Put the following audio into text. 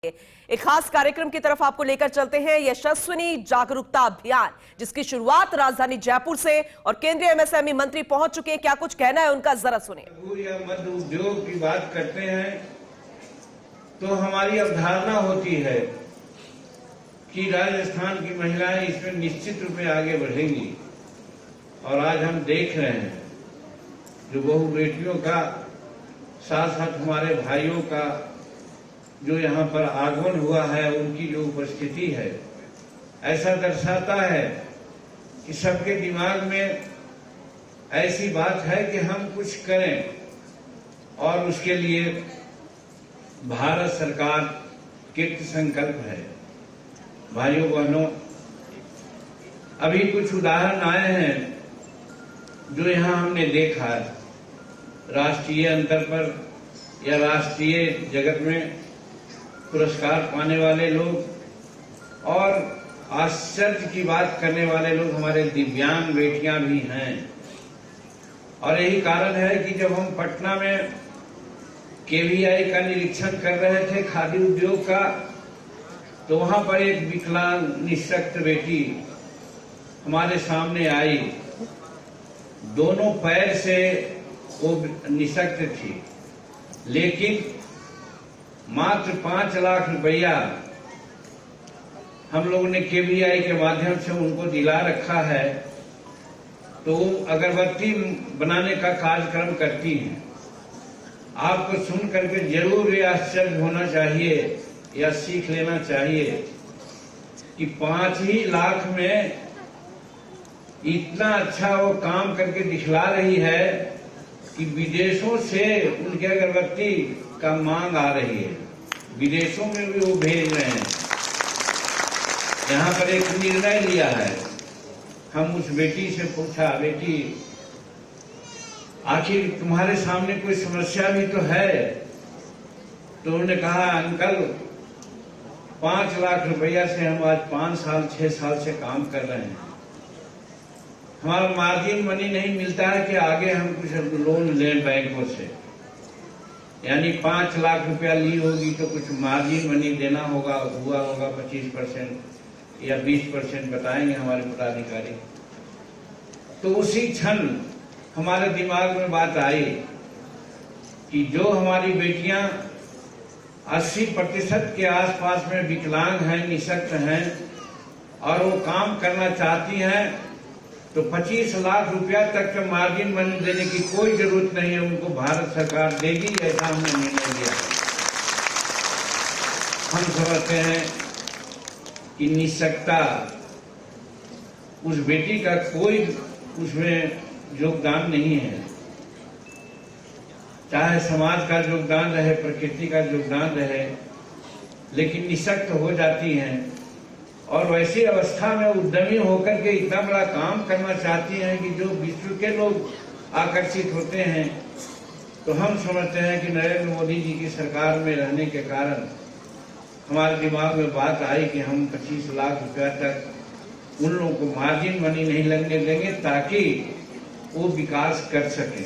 एक खास कार्यक्रम की तरफ आपको लेकर चलते हैं। यशस्विनी जागरूकता अभियान, जिसकी शुरुआत राजधानी जयपुर से और केंद्रीय एमएसएमई मंत्री पहुंच चुके हैं। क्या कुछ कहना है उनका, जरा सुनिए। या मध्य उद्योग की बात करते हैं तो हमारी अवधारणा होती है कि राजस्थान की महिलाएं इसमें निश्चित रूप में आगे बढ़ेंगी। और आज हम देख रहे हैं जो बहु बेटियों का साथ साथ हमारे भाइयों का जो यहाँ पर आगमन हुआ है, उनकी जो उपस्थिति है, ऐसा दर्शाता है कि सबके दिमाग में ऐसी बात है कि हम कुछ करें। और उसके लिए भारत सरकार कृत संकल्प है। भाइयों बहनों, अभी कुछ उदाहरण आए हैं जो यहाँ हमने देखा है राष्ट्रीय अंतर पर या राष्ट्रीय जगत में पुरस्कार पाने वाले लोग और आश्चर्य की बात करने वाले लोग हमारे दिव्यांग बेटियां भी हैं। और यही कारण है कि जब हम पटना में केवीआई का निरीक्षण कर रहे थे खादी उद्योग का, तो वहां पर एक विकलांग निःशक्त बेटी हमारे सामने आई। दोनों पैर से वो निःशक्त थी, लेकिन मात्र 5 लाख रुपया हम लोगों ने केवीआई के माध्यम से उनको दिला रखा है। तो अगरबत्ती बनाने का कार्यक्रम करती हैं। आपको सुन करके जरूर ये आश्चर्य होना चाहिए या सीख लेना चाहिए कि 5 ही लाख में इतना अच्छा वो काम करके दिखला रही है कि विदेशों से उनके अगरबत्ती का मांग आ रही है। विदेशों में भी वो भेज रहे हैं। यहाँ पर एक निर्णय लिया है। हम उस बेटी से पूछा, बेटी आखिर तुम्हारे सामने कोई समस्या भी तो है? तो उन्होंने कहा, अंकल 5 लाख रुपया से हम आज 5 साल 6 साल से काम कर रहे हैं। हमारा मार्जिन मनी नहीं मिलता है कि आगे हम कुछ लोन लें बैंकों से। यानी 5 लाख रुपया ली होगी तो कुछ मार्जिन मनी देना होगा, हुआ होगा 25% या 20% बताएंगे हमारे पदाधिकारी। तो उसी क्षण हमारे दिमाग में बात आई कि जो हमारी बेटियां 80% के आसपास में विकलांग हैं, निःशक्त हैं और वो काम करना चाहती हैं, तो 25 लाख रुपया तक के मार्जिन मनी देने की कोई जरूरत नहीं है, उनको भारत सरकार देगी। ऐसा हमने निर्णय लिया। हम समझते हैं कि निःशक्तता उस बेटी का कोई उसमें योगदान नहीं है। चाहे समाज का योगदान रहे, प्रकृति का योगदान रहे, लेकिन निःशक्त हो जाती हैं और वैसी अवस्था में उद्यमी होकर के इतना बड़ा काम करना चाहती हैं कि जो विश्व के लोग आकर्षित होते हैं। तो हम समझते हैं कि नरेंद्र मोदी जी की सरकार में रहने के कारण हमारे दिमाग में बात आई कि हम 25 लाख रुपया तक उन लोगों को मार्जिन मनी नहीं लगने देंगे ताकि वो विकास कर सकें।